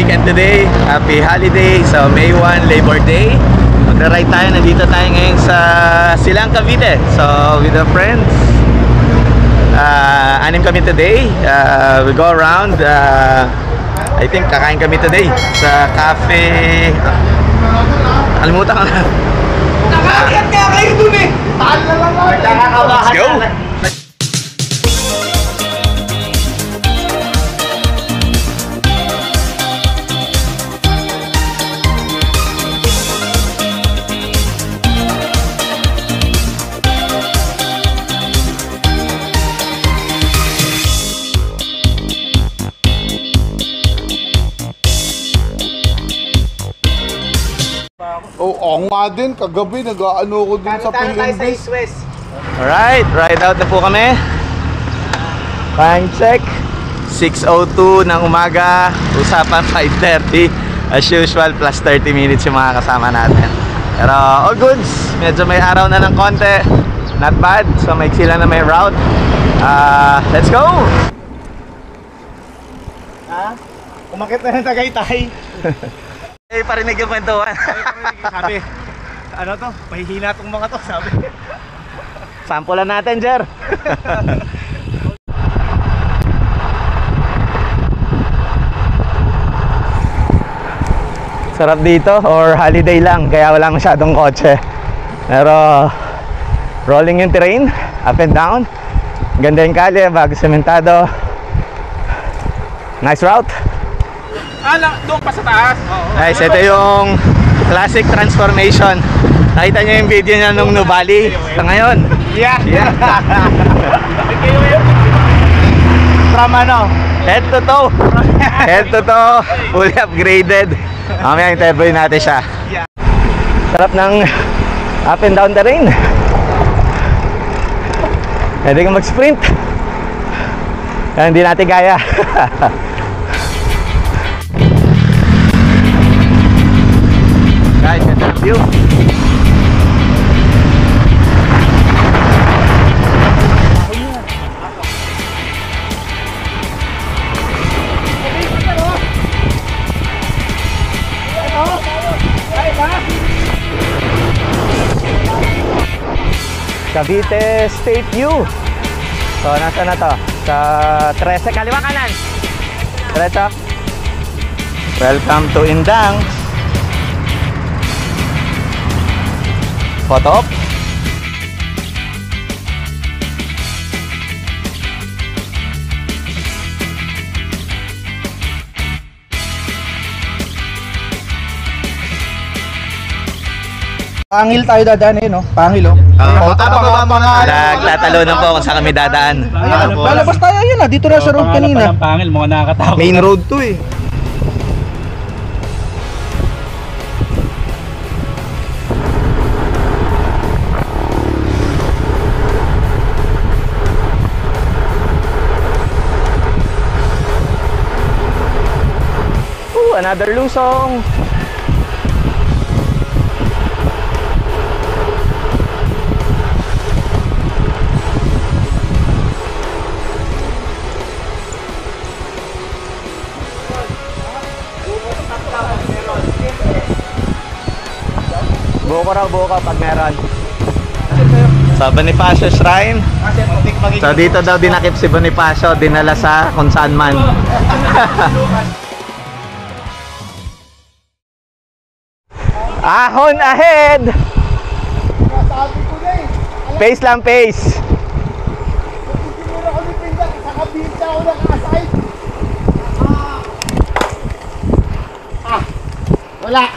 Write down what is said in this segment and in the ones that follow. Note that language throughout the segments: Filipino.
weekend today. Happy holiday. So May 1, Labor Day. Magra-ride tayo. Nandito tayo ngayon sa Silang, Cavite. So with the friends, anim kami today. We go around. I think kakain kami today sa cafe. Kalimutan ko na. Nakakit nga kayo dun eh. Tahan na lang ako. Let's go. Oo nga din, kagabi nag-ano ko din sa Philippines. Alright, ride out na po kami. Time check 6:02 ng umaga. Usapan 5:30. As usual, plus 30 minutes yung mga kasama natin. Pero all goods. Medyo may araw na ng konti. Not bad. So maiksi lang na may route. Let's go! Ha? Umakit na ng Tagaytay. Eh, parinig yung kwentuhan. Sabi, ano to? Mahihina tong mga to, sabi. Sampulan natin, Jer. Sarap dito or holiday lang, kaya wala masyadong kotse. Pero rolling yung terrain, up and down. Ganda yung kalye, bago sementado. Nice route. Doon pa sa taas. Guys, ito yung classic transformation. Nakita nyo yung video niya nung Nuvali sa ngayon. Yeah. From ano? Head to toe. Head to toe. Fully upgraded. Mamaya yung turbo natin siya. Sarap ng up and down terrain. Pwede kang mag-sprint. Kaya hindi natin kaya. Guys, ito ang view. Cavite State View. So, nasa na to? Sa 13, kaliwa kanan. Diretso. Welcome to Indang. Photo op. Pangil tayo dadaan eh, no? Pangil, oh. Nagtatalo na po kung saan kami dadaan. Lalabas tayo yun, ah. Dito na sa road kanina. Pangil, mga nakakatakot. Main road to eh. Another Lusong. Buo ko pag meron. Sa Bonifacio Shrine. So dito daw dinakip si Bonifacio, dinala sa kung saan man. Ahon ahead! Sabi ko na eh. Pace lang, pace. Siguro ko ni Pindak, sa kabita ako nakasay. Wala.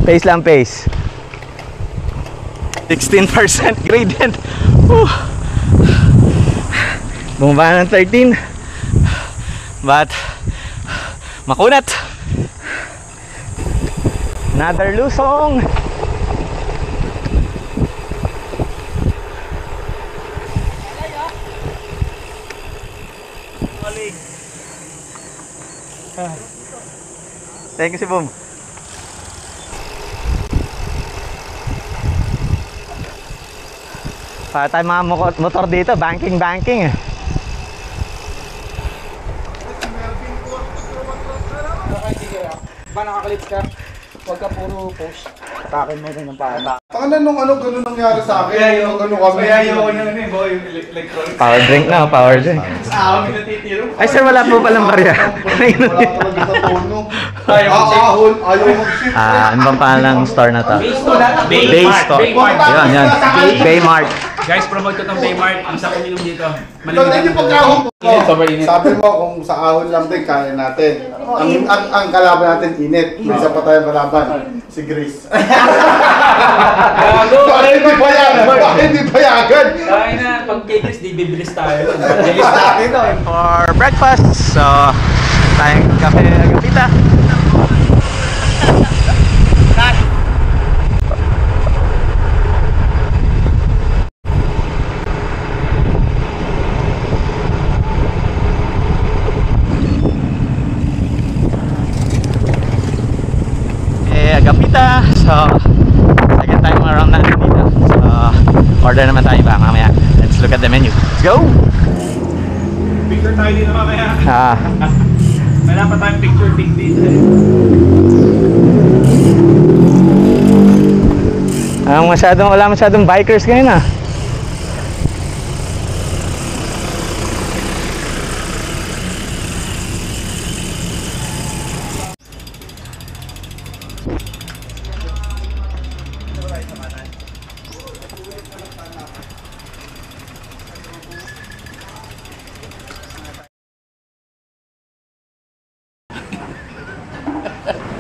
Pace lang, pace. 16% gradient. Bumaba ng 13. But makunat. Another Lusong. Thank you, si Boom. Para tayo mga motor dito, banking. Ba nakakalips ka? Huwag ka puro post. Sa akin mo rin ang paa. Taka nung ganun nangyari sa akin. Yung ganun kami. Power drink na, power drink. Ay sir, wala po palang barya. Wala talaga sa tono. Ahon, ayaw mag-shift. Ano bang pangalang store na to? Bay Store. Yan. Baymart. Guys, promote ko tong Baymart. Ang sa uminom dito. Tandaan yung pagkahon mo. Sabi mo kung sa ahon lang din, kaya natin. Ang kalaban natin, init. May isa pa tayong kalaban. Si Grace. Bakit hindi payagan? Bakit hindi payagan? Kaya na, pag kay-Chris, di bibilis tayo. Bibilis tayo. For breakfast, so tayong kape agapita. Agapita. So, second time around natin dito. So, order naman tayo ba mamaya. Let's look at the menu. Let's go! Picture tayo dito mamaya. Wala pa tayong picture pic dito. Wala masyadong bikers ngayon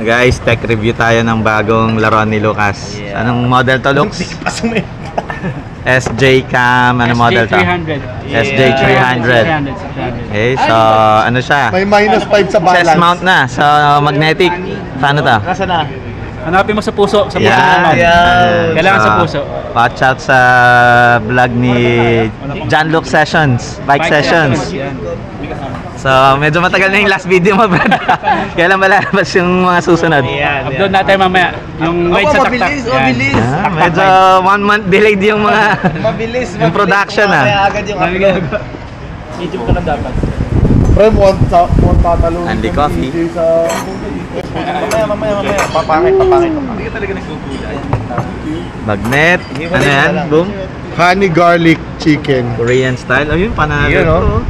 Guys, tech review tayo ng bagong laruan ni Lucas. Anong model to, Lux? SJ Cam, ano model to? SJ300. Okay, so ano siya? May -5 sa balance. Chest mount na, so magnetic. Paano to? Nasa na? Hanapin mo sa puso. Sa puso Yan. naman. Kailangan sa puso. Watch out sa vlog ni John Luke Sessions, Bike Sessions. So, medyo matagal na yung last video mo, brad. Kailan malalabas yung mga susunod? Upload natin mamaya. Yung wait sa taktak. Mabilis. Medyo 1 month delayed yung mga yung production agad yung upload. Medium ka lang dapat. Pre, mukhang tatalong. Andy Coffee. Mamaya. Papangit. Hindi ka talaga nagkukulay. Magnet. Ano yan? Boom. Honey garlic chicken. Korean style. Ayun, panalo. Yun, oh.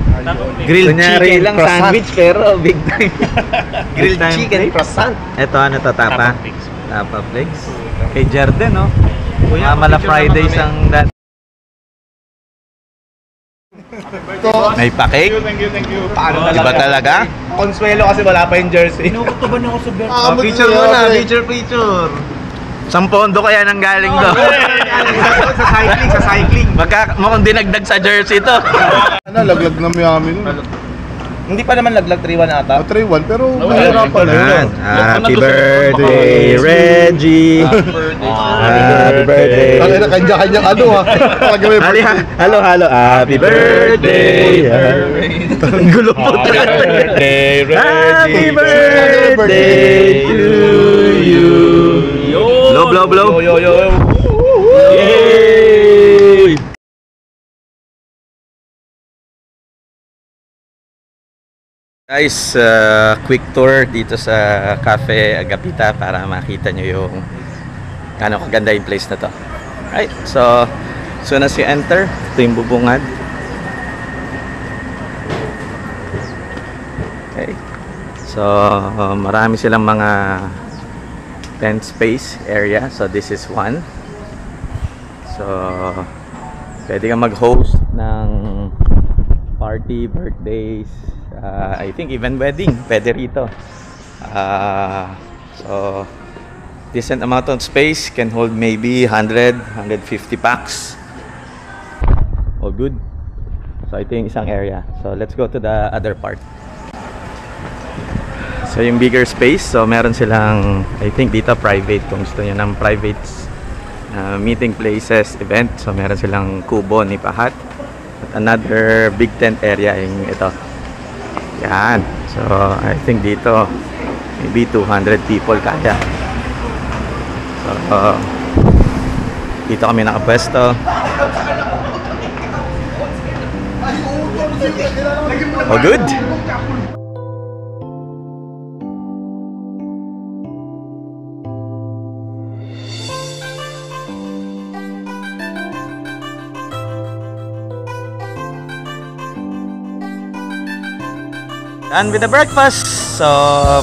Grilled Kunyari, chicken lang croissant. sandwich pero big time. Grilled Big time chicken, flakes. croissant. Ito ano to, tapa? Tapa flakes. Kay Jerden, no? Kuya, Mala picture Fridays naman ang dat. May pa-cake? Thank you. Paano Iba talaga? Consuelo kasi wala pa yung jersey. Inukutuban ako sa bear. Picture muna, picture. Saan pondo kaya nang galing to? sa cycling. Baka mukhang dinagdag sa jersey to. Laglag na Miami nun. Hindi pa naman laglag 3-1 ata. 3-1 pero mahirapan na yun. Happy birthday, Reggie. Happy birthday. Ang kanya-kanyang ano ha. Halo. Happy birthday. Ang gulo po. Happy birthday to you. Blow. Yo. Yay! Guys, quick tour dito sa Cafe Agapita para makita nyo yung ano kaganda yung place na to. Right, so soon as you enter, ito yung bubungad. Okay, so marami silang mga tent space area. So this is one. So pwede kang mag-host ng party, birthdays, I think even wedding pwede rito. So decent amount of space, can hold maybe 100-150 packs. All good. So ito yung isang area. So let's go to the other part. So yung bigger space, so meron silang, I think dito private, kung gusto nyo ng private meeting places, event. So meron silang kubo ni Pahat. At another big tent area yung ito. Yan. So I think dito maybe 200 people kaya. So dito kami nakapwesto. Oh good. Done with the breakfast. So,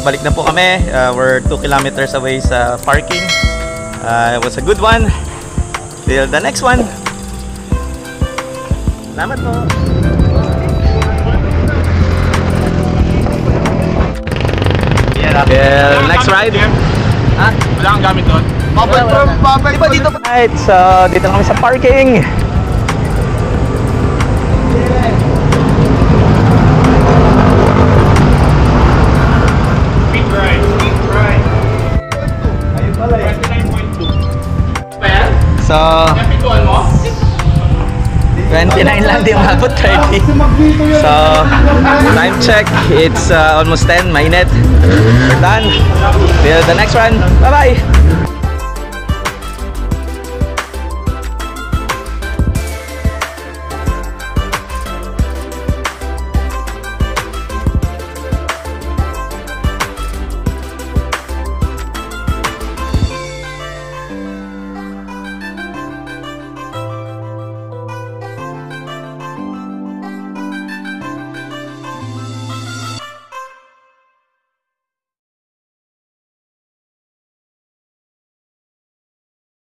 balik na po kami. We're 2 kilometers away sa parking. It was a good one. Till the next one. Salamat po. Till next ride. Ha? Wala kang gamit doon? Diba dito? Right, so dito na kami sa parking. Speed ride. Speed ride. Ayun pala eh. 29.2. Well? So, Napituan mo? 29 lang, di umabot 30. So, time check. It's almost 10, mainit. We're done. Till the next one. Bye-bye!